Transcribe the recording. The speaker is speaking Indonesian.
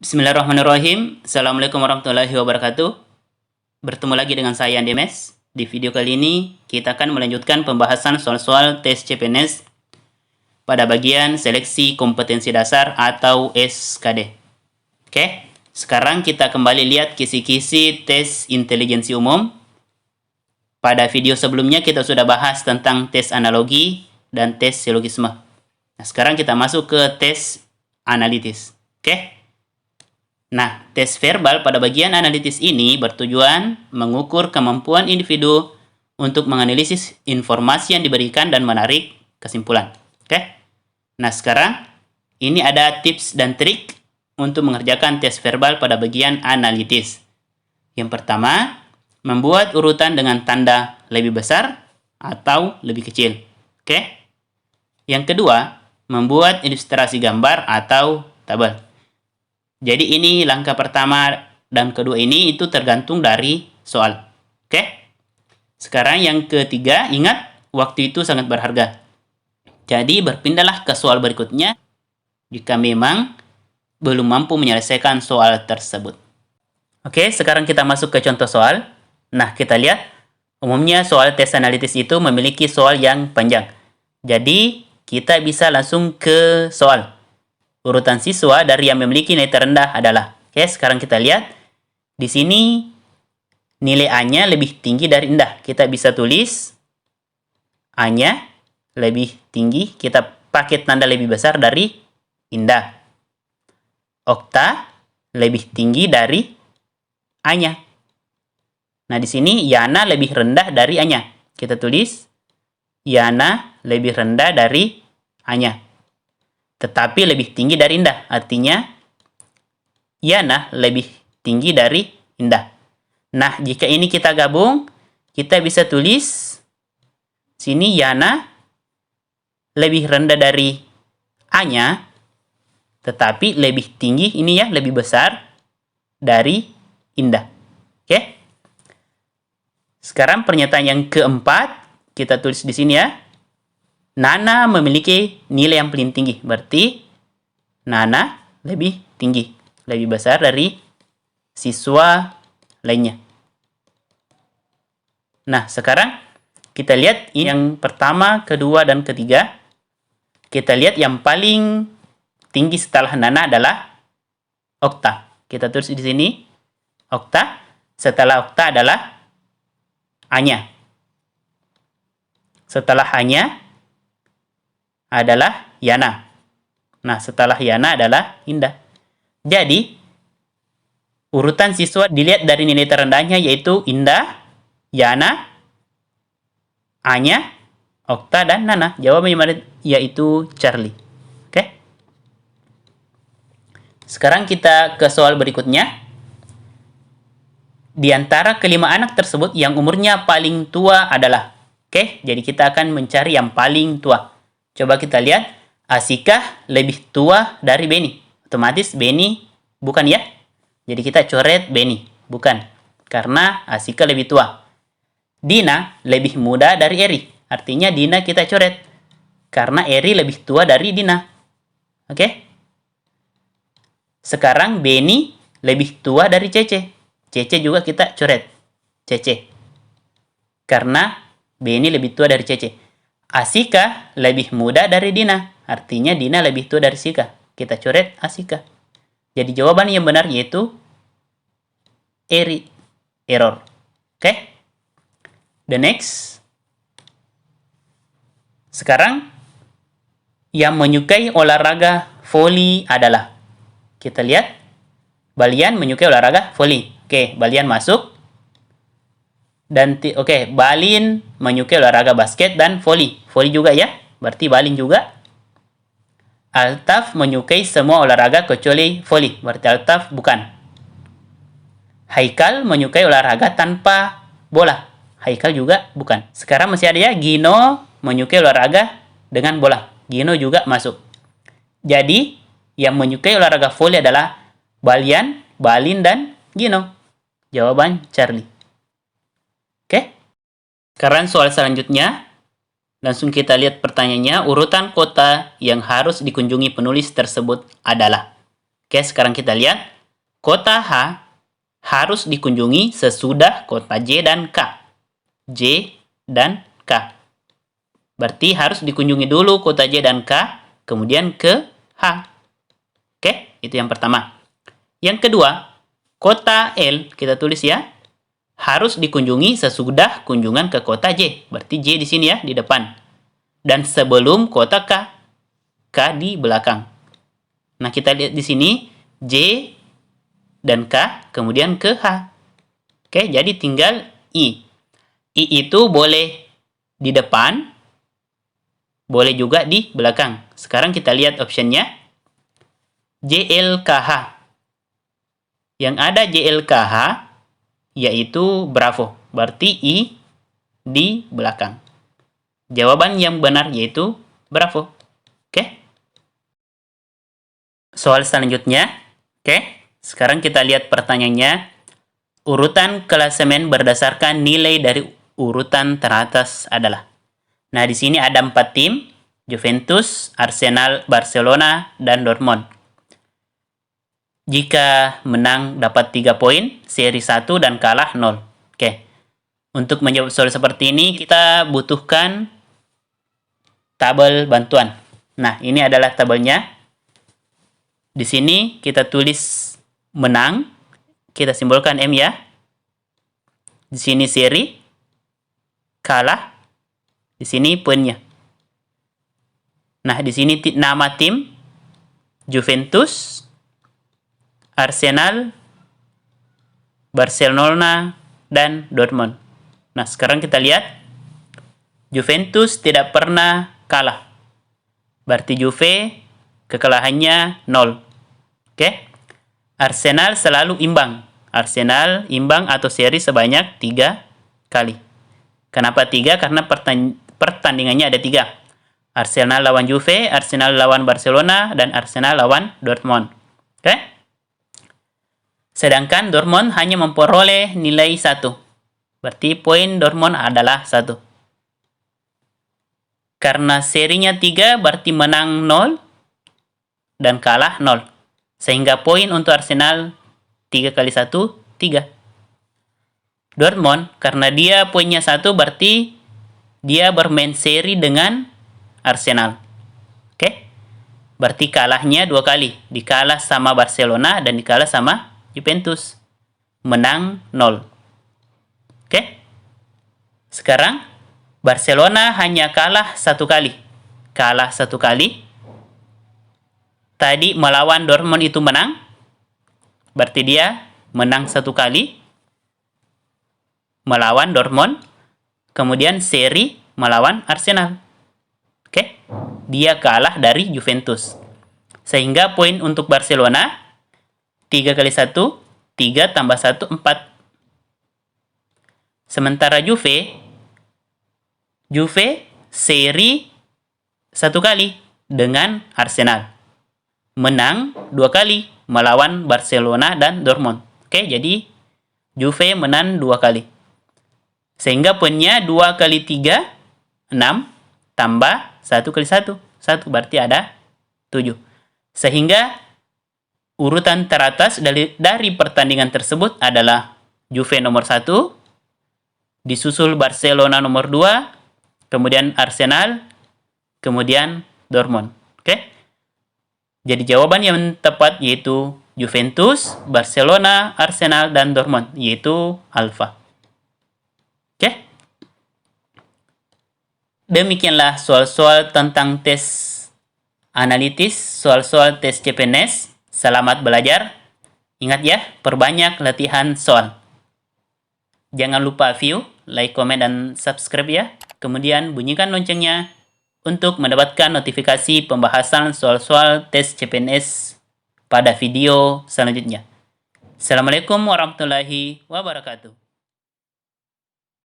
Bismillahirrahmanirrahim. Assalamualaikum warahmatullahi wabarakatuh. Bertemu lagi dengan saya Andemes. Di video kali ini kita akan melanjutkan pembahasan soal-soal tes CPNS pada bagian seleksi kompetensi dasar atau SKD. Oke, sekarang kita kembali lihat kisi-kisi tes intelijensi umum. Pada video sebelumnya kita sudah bahas tentang tes analogi dan tes silogisme. Nah, sekarang kita masuk ke tes analitis. Oke. Nah, tes verbal pada bagian analitis ini bertujuan mengukur kemampuan individu untuk menganalisis informasi yang diberikan dan menarik kesimpulan. Oke? Nah, sekarang ini ada tips dan trik untuk mengerjakan tes verbal pada bagian analitis. Yang pertama, membuat urutan dengan tanda lebih besar atau lebih kecil. Oke? Yang kedua, membuat ilustrasi gambar atau tabel. Jadi ini langkah pertama dan kedua ini itu tergantung dari soal. Oke? Sekarang yang ketiga, ingat waktu itu sangat berharga. Jadi berpindahlah ke soal berikutnya jika memang belum mampu menyelesaikan soal tersebut. Oke, sekarang kita masuk ke contoh soal. Nah, kita lihat umumnya soal tes analitis itu memiliki soal yang panjang. Jadi kita bisa langsung ke soal. Urutan siswa dari yang memiliki nilai terendah adalah. Oke, sekarang kita lihat. Di sini nilai A-nya lebih tinggi dari Indah. Kita bisa tulis A-nya lebih tinggi. Kita pakai tanda lebih besar dari Indah. Okta lebih tinggi dari A-nya. Nah, di sini Yana lebih rendah dari A-nya. Kita tulis Yana lebih rendah dari A-nya. Tetapi lebih tinggi dari Indah. Artinya, Yana lebih tinggi dari Indah. Nah, jika ini kita gabung, kita bisa tulis sini Yana lebih rendah dari A-nya, tetapi lebih tinggi, ini ya, lebih besar dari Indah. Oke? Sekarang pernyataan yang keempat, kita tulis di sini ya. Nana memiliki nilai yang paling tinggi. Berarti Nana lebih tinggi, lebih besar dari siswa lainnya. Nah, sekarang kita lihat yang pertama, kedua, dan ketiga. Kita lihat yang paling tinggi setelah Nana adalah Okta. Kita tulis di sini Okta. Setelah Okta adalah A-nya. Setelah A-nya adalah Yana. Nah, setelah Yana adalah Indah. Jadi, urutan siswa dilihat dari nilai terendahnya yaitu Indah, Yana, A-nya, Okta, dan Nana. Jawabannya yaitu Charlie. Oke? Sekarang kita ke soal berikutnya. Di antara kelima anak tersebut yang umurnya paling tua adalah. Oke, jadi kita akan mencari yang paling tua. Coba kita lihat, Asika lebih tua dari Beni. Otomatis Beni bukan ya. Jadi kita coret Beni, bukan. Karena Asika lebih tua. Dina lebih muda dari Eri. Artinya Dina kita coret. Karena Eri lebih tua dari Dina. Oke? Sekarang Beni lebih tua dari Cece. Cece juga kita coret. Cece. Karena Beni lebih tua dari Cece. Asika lebih muda dari Dina. Artinya Dina lebih tua dari Sika. Kita coret Asika. Jadi jawaban yang benar yaitu Eri. Error. Oke? The next. Sekarang, yang menyukai olahraga voli adalah. Kita lihat. Balian menyukai olahraga voli. Oke, Balian masuk. Dan Balin menyukai olahraga basket dan voli. Voli juga ya. Berarti Balin juga. Altaf menyukai semua olahraga kecuali voli. Berarti Altaf bukan. Haikal menyukai olahraga tanpa bola. Haikal juga bukan. Sekarang masih ada ya. Gino menyukai olahraga dengan bola. Gino juga masuk. Jadi, yang menyukai olahraga voli adalah Balian, Balin, dan Gino. Jawaban Charlie. Oke? Sekarang soal selanjutnya. Langsung kita lihat pertanyaannya. Urutan kota yang harus dikunjungi penulis tersebut adalah. Oke, sekarang kita lihat. Kota H harus dikunjungi sesudah kota J dan K. J dan K. Berarti harus dikunjungi dulu kota J dan K, kemudian ke H. Oke, itu yang pertama. Yang kedua, kota L, kita tulis ya, harus dikunjungi sesudah kunjungan ke kota J. Berarti J di sini ya, di depan. Dan sebelum kota K. K di belakang. Nah, kita lihat di sini, J dan K, kemudian ke H. Oke, jadi tinggal I. I itu boleh di depan, boleh juga di belakang. Sekarang kita lihat optionnya. JLKH. Yang ada JLKH, yaitu Bravo. Berarti I di belakang. Jawaban yang benar yaitu Bravo. Oke. Soal selanjutnya. Oke. Sekarang kita lihat pertanyaannya. Urutan klasemen berdasarkan nilai dari urutan teratas adalah. Nah, di sini ada 4 tim. Juventus, Arsenal, Barcelona, dan Dortmund. Jika menang dapat 3 poin, seri 1 dan kalah 0. Oke. Untuk menjawab soal seperti ini, kita butuhkan tabel bantuan. Nah, ini adalah tabelnya. Di sini kita tulis menang, kita simbolkan M ya. Di sini seri, kalah, di sini poinnya. Nah, di sini nama tim Juventus, Arsenal, Barcelona, dan Dortmund. Nah, sekarang kita lihat. Juventus tidak pernah kalah. Berarti Juve kekalahannya 0. Oke. Arsenal selalu imbang. Arsenal imbang atau seri sebanyak 3 kali. Kenapa 3? Karena pertandingannya ada 3. Arsenal lawan Juve, Arsenal lawan Barcelona, dan Arsenal lawan Dortmund. Oke? Sedangkan Dortmund hanya memperoleh nilai 1. Berarti poin Dortmund adalah 1. Karena serinya 3, berarti menang 0 dan kalah 0. Sehingga poin untuk Arsenal 3 kali 1, 3. Dortmund, karena dia poinnya 1, berarti dia bermain seri dengan Arsenal. Oke? Berarti kalahnya 2 kali. Dikalah sama Barcelona dan dikalah sama Juventus. Menang 0. Oke? Sekarang, Barcelona hanya kalah 1 kali. Kalah 1 kali. Tadi melawan Dortmund itu menang. Berarti dia menang 1 kali. Melawan Dortmund. Kemudian seri melawan Arsenal. Oke. Dia kalah dari Juventus. Sehingga poin untuk Barcelona 3 kali 1, 3 tambah 1, 4. Sementara Juve seri 1 kali dengan Arsenal. Menang 2 kali melawan Barcelona dan Dortmund. Oke, jadi Juve menang 2 kali. Sehingga poinnya 2 kali 3, 6, tambah 1 kali 1. 1 berarti ada 7. Sehingga urutan teratas dari pertandingan tersebut adalah Juve nomor 1, disusul Barcelona nomor 2, kemudian Arsenal, kemudian Dortmund. Oke? Jadi jawaban yang tepat yaitu Juventus, Barcelona, Arsenal, dan Dortmund, yaitu alfa. Oke? Demikianlah soal-soal tentang tes analitis, soal-soal tes CPNS. Selamat belajar. Ingat ya, perbanyak latihan soal. Jangan lupa view, like, komen, dan subscribe ya. Kemudian bunyikan loncengnya untuk mendapatkan notifikasi pembahasan soal-soal tes CPNS pada video selanjutnya. Assalamualaikum warahmatullahi wabarakatuh.